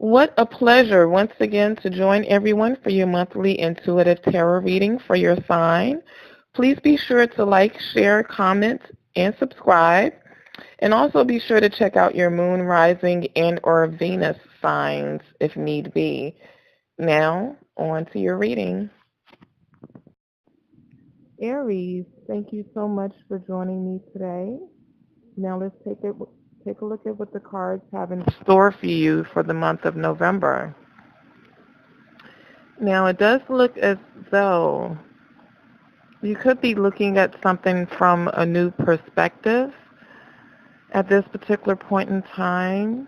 What a pleasure once again to join everyone for your monthly intuitive tarot reading for your sign. Please be sure to like, share, comment, and subscribe. And also be sure to check out your moon, rising, and or Venus signs if need be. Now, on to your reading. Aries, thank you so much for joining me today. Now let's take a look at what the cards have in store for you for the month of November. Now it does look as though you could be looking at something from a new perspective at this particular point in time.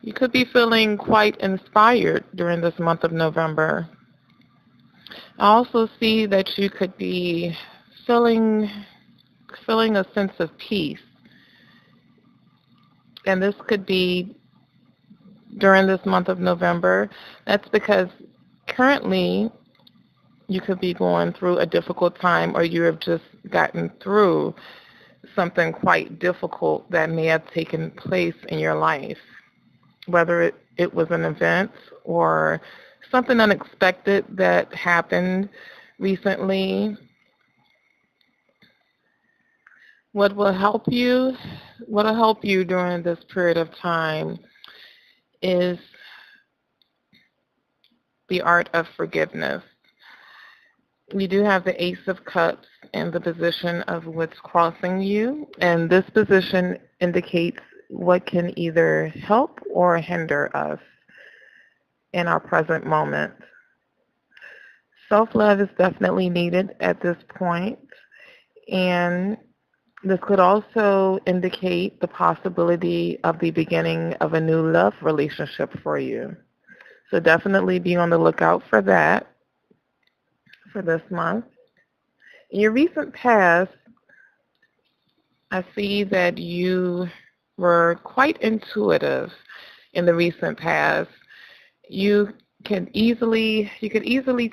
You could be feeling quite inspired during this month of November. I also see that you could be feeling a sense of peace. And this could be during this month of November. That's because currently you could be going through a difficult time, or you have just gotten through something quite difficult that may have taken place in your life, whether it was an event or something unexpected that happened recently. What will help you during this period of time is the art of forgiveness. We do have the Ace of Cups in the position of what's crossing you, and this position indicates what can either help or hinder us in our present moment. Self-love is definitely needed at this point, and this could also indicate the possibility of the beginning of a new love relationship for you. So definitely be on the lookout for that for this month. In your recent past, I see that you were quite intuitive in the recent past. You could easily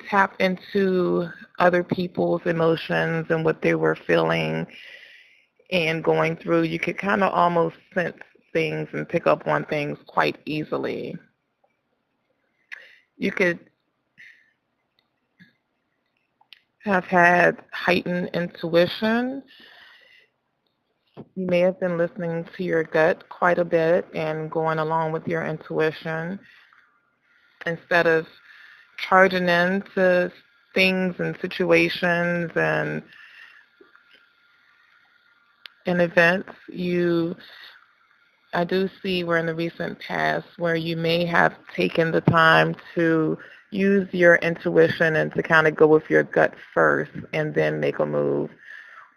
tap into other people's emotions and what they were feeling and going through. You could kind of almost sense things and pick up on things quite easily. You could have had heightened intuition. You may have been listening to your gut quite a bit and going along with your intuition instead of charging into things and situations and events. I do see where in the recent past where you may have taken the time to use your intuition and to kind of go with your gut first and then make a move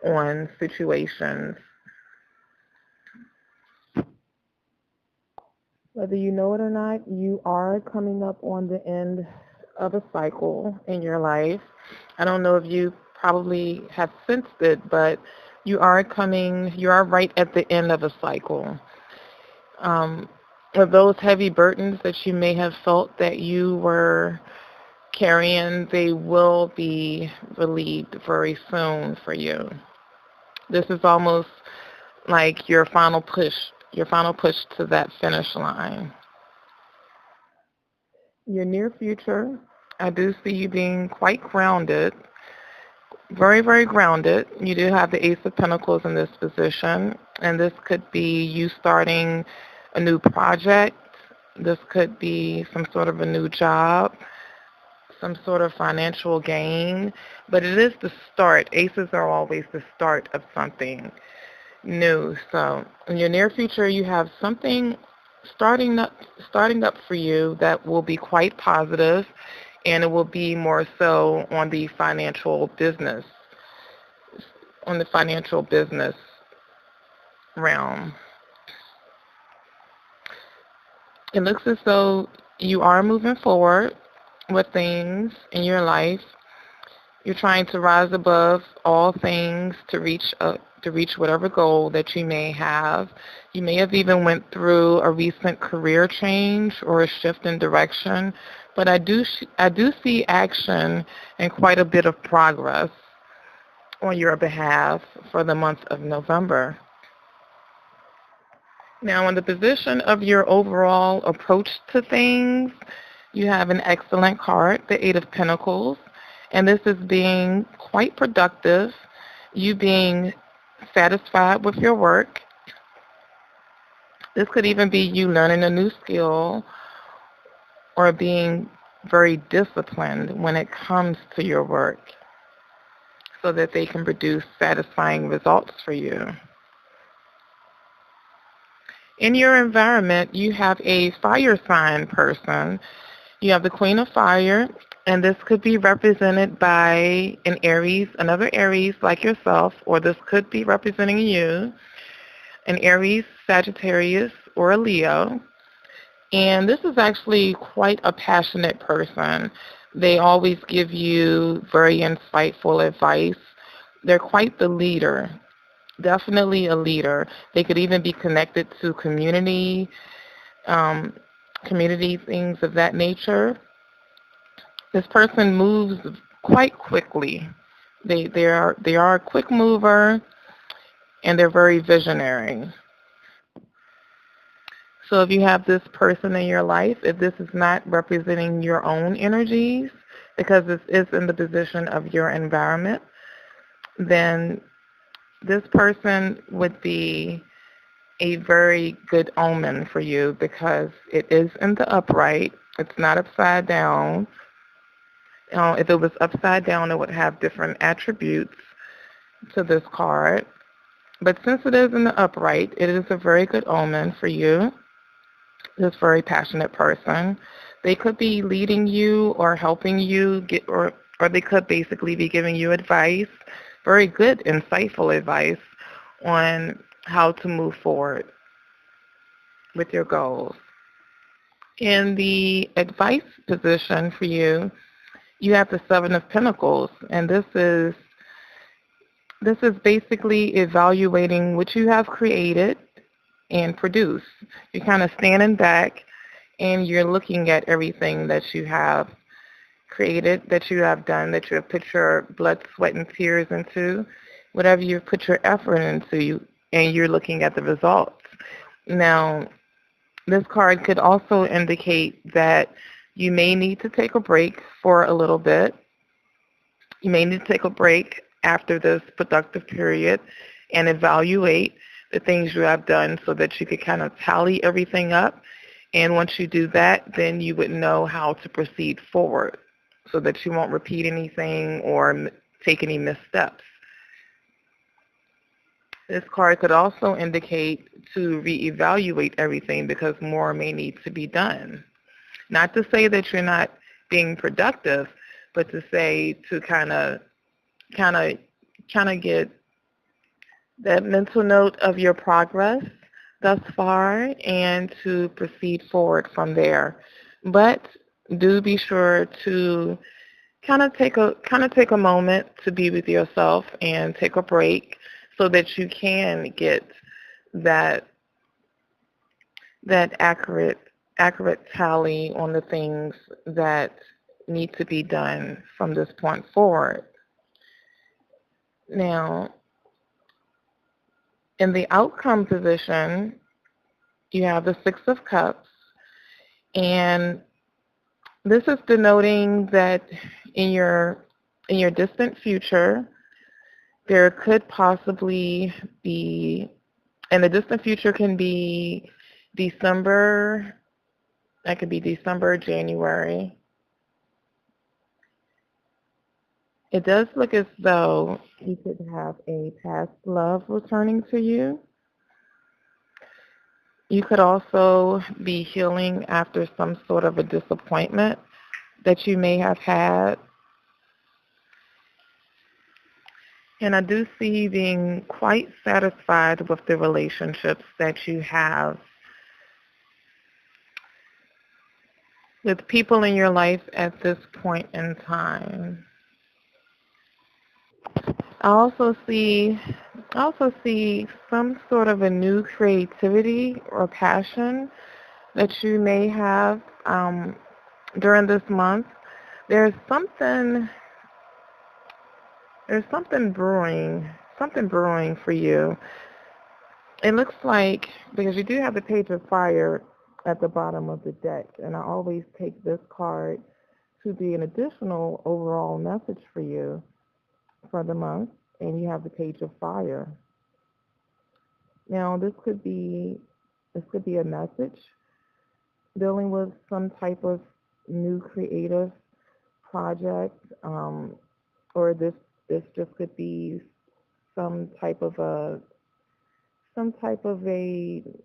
on situations. Whether you know it or not, you are coming up on the end of a cycle in your life. I don't know if you probably have sensed it, but you are right at the end of a cycle. Of those heavy burdens that you may have felt that you were carrying, they will be relieved very soon for you. This is almost like your final push to that finish line. Your near future, I do see you being quite grounded, very, very grounded. You do have the Ace of Pentacles in this position, and this could be you starting a new project. This could be some sort of a new job, some sort of financial gain, but it is the start. Aces are always the start of something new. So in your near future, you have something starting up for you that will be quite positive, and it will be more so on the financial business realm. It looks as though you are moving forward with things in your life. You're trying to rise above all things to reach whatever goal that you may have. You may have even went through a recent career change or a shift in direction, but I do see action and quite a bit of progress on your behalf for the month of November. Now, in the position of your overall approach to things, you have an excellent card, the Eight of Pentacles, and this is being quite productive, you being satisfied with your work. This could even be you learning a new skill or being very disciplined when it comes to your work so that they can produce satisfying results for you. In your environment, you have a fire sign person. You have the Queen of Fire, and this could be represented by an Aries, another Aries like yourself, or this could be representing you, an Aries, Sagittarius, or a Leo. And this is actually quite a passionate person. They always give you very insightful advice. They're quite the leader, definitely a leader. They could even be connected to community things of that nature. This person moves quite quickly. They are a quick mover, and they're very visionary. So if you have this person in your life, if this is not representing your own energies, because this is in the position of your environment, then this person would be a very good omen for you because it is in the upright. It's not upside down. If it was upside down, it would have different attributes to this card. But since it is in the upright, it is a very good omen for you, this very passionate person. They could be leading you or helping you get, or they could basically be giving you advice, very good, insightful advice on how to move forward with your goals. In the advice position for you, you have the Seven of Pentacles, and this is basically evaluating what you have created and produced. You're kind of standing back and you're looking at everything that you have created, that you have done, that you have put your blood, sweat, and tears into, whatever you've put your effort into, and you're looking at the results. Now, this card could also indicate that you may need to take a break for a little bit. You may need to take a break after this productive period and evaluate the things you have done so that you could kind of tally everything up. And once you do that, then you would know how to proceed forward so that you won't repeat anything or take any missteps. This card could also indicate to reevaluate everything because more may need to be done. Not to say that you're not being productive, but to say to kind of get that mental note of your progress thus far and to proceed forward from there. But do be sure to kind of take a moment to be with yourself and take a break so that you can get that accurate tally on the things that need to be done from this point forward. Now, in the outcome position, you have the Six of Cups, and this is denoting that in your distant future, there could possibly be, and the distant future can be December, that could be December, January. It does look as though you could have a past love returning to you. You could also be healing after some sort of a disappointment that you may have had. And I do see you being quite satisfied with the relationships that you have with people in your life at this point in time. I also see some sort of a new creativity or passion that you may have during this month. There's something brewing for you. It looks like, because you do have the Page of Fire at the bottom of the deck, and I always take this card to be an additional overall message for you for the month, and you have the Page of Fire. Now, this could be a message dealing with some type of new creative project, or this just could be some type of a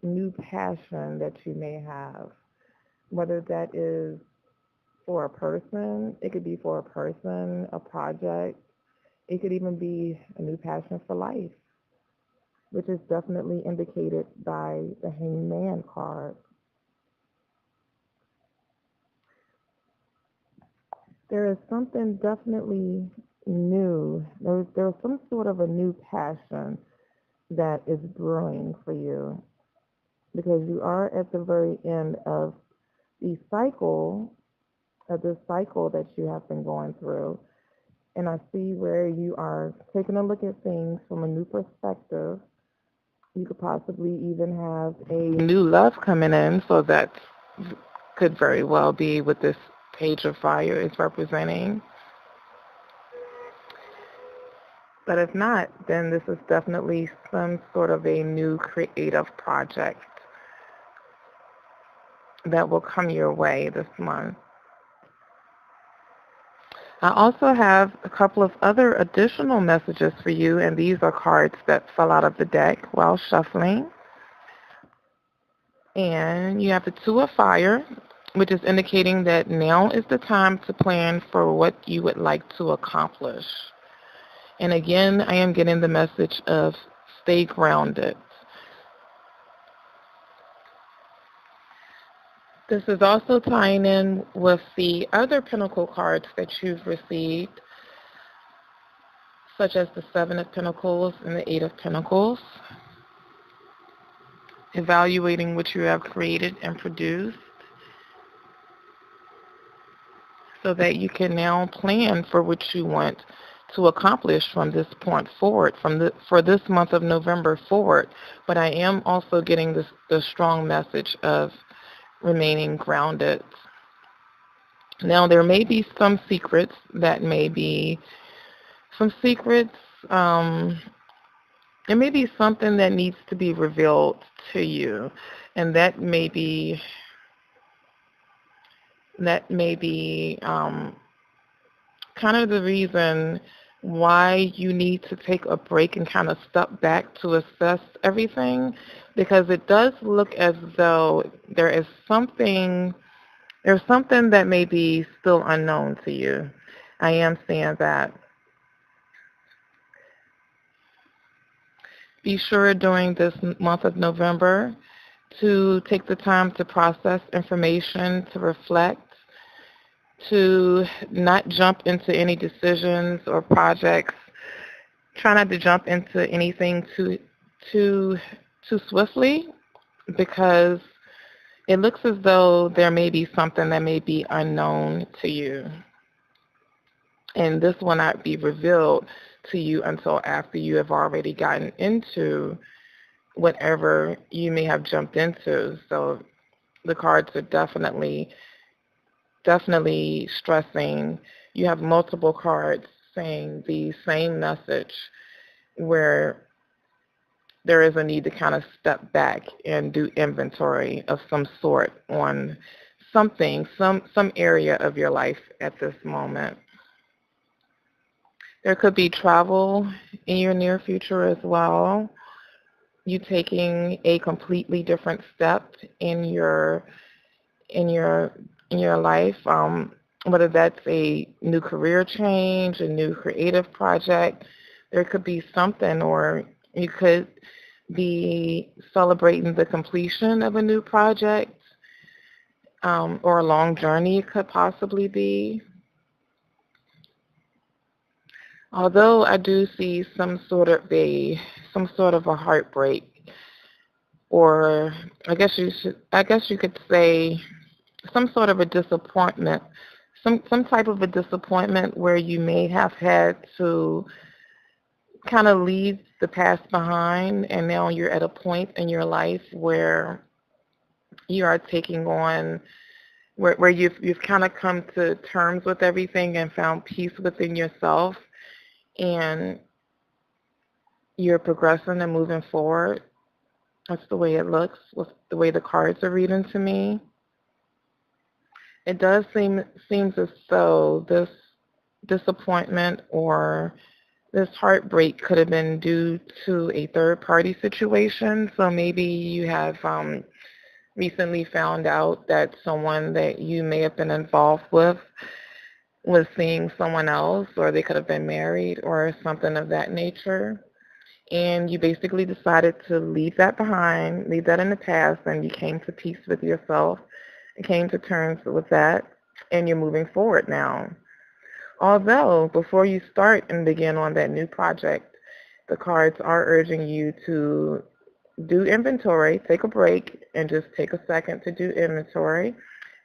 new passion that you may have, whether that is for a person, it could be for a person, a project, it could even be a new passion for life, which is definitely indicated by the Hangman card. There is something definitely new. There's some sort of a new passion that is brewing for you, because you are at the very end of the cycle of this cycle that you have been going through. And I see where you are taking a look at things from a new perspective. You could possibly even have a new love coming in, so that could very well be what this Page of Fire is representing. But if not, then this is definitely some sort of a new creative project that will come your way this month. I also have a couple of other additional messages for you, and these are cards that fell out of the deck while shuffling. And you have the Two of Fire, which is indicating that now is the time to plan for what you would like to accomplish. And again, I am getting the message of stay grounded. This is also tying in with the other Pentacle cards that you've received, such as the Seven of Pentacles and the Eight of Pentacles. Evaluating what you have created and produced, so that you can now plan for what you want to accomplish from this point forward, for this month of November forward. But I am also getting the strong message of remaining grounded. Now, there may be some secrets that may be some secrets. It may be something that needs to be revealed to you, and that may be kind of the reason why you need to take a break and kind of step back to assess everything, because it does look as though there's something that may be still unknown to you. I am seeing that. Be sure during this month of November to take the time to process information, to reflect, to not jump into any decisions or projects. Try not to jump into anything too swiftly, because it looks as though there may be something that may be unknown to you. And this will not be revealed to you until after you have already gotten into whatever you may have jumped into. So the cards are definitely stressing. You have multiple cards saying the same message, where there is a need to kind of step back and do inventory of some sort on something, some area of your life at this moment. There could be travel in your near future as well. You taking a completely different step in your in your in your life, whether that's a new career change, a new creative project. There could be something, or you could be celebrating the completion of a new project, or a long journey it could possibly be. Although I do see some sort of a heartbreak, or I guess you could say some sort of a disappointment, some type of a disappointment, where you may have had to kind of leave the past behind, and now you're at a point in your life where you are taking on, where you've kind of come to terms with everything and found peace within yourself, and you're progressing and moving forward. That's the way it looks, with the way the cards are reading to me. It does seems as though this disappointment or this heartbreak could have been due to a third party situation. So maybe you have recently found out that someone that you may have been involved with was seeing someone else, or they could have been married or something of that nature. And you basically decided to leave that behind, leave that in the past, and you came to peace with yourself and came to terms with that, and you're moving forward now. Although, before you start and begin on that new project, the cards are urging you to do inventory, take a break, and just take a second to do inventory,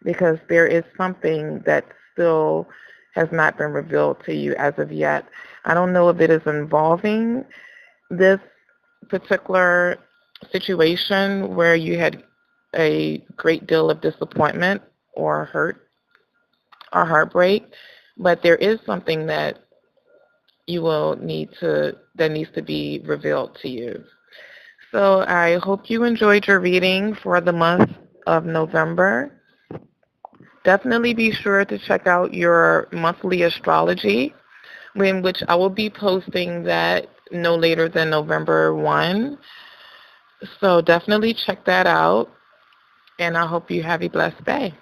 because there is something that still has not been revealed to you as of yet. I don't know if it is involving this particular situation where you had a great deal of disappointment or hurt or heartbreak, but there is something that that needs to be revealed to you. So I hope you enjoyed your reading for the month of November. Definitely be sure to check out your monthly astrology, in which I will be posting that no later than November 1. So definitely check that out, and I hope you have a blessed day.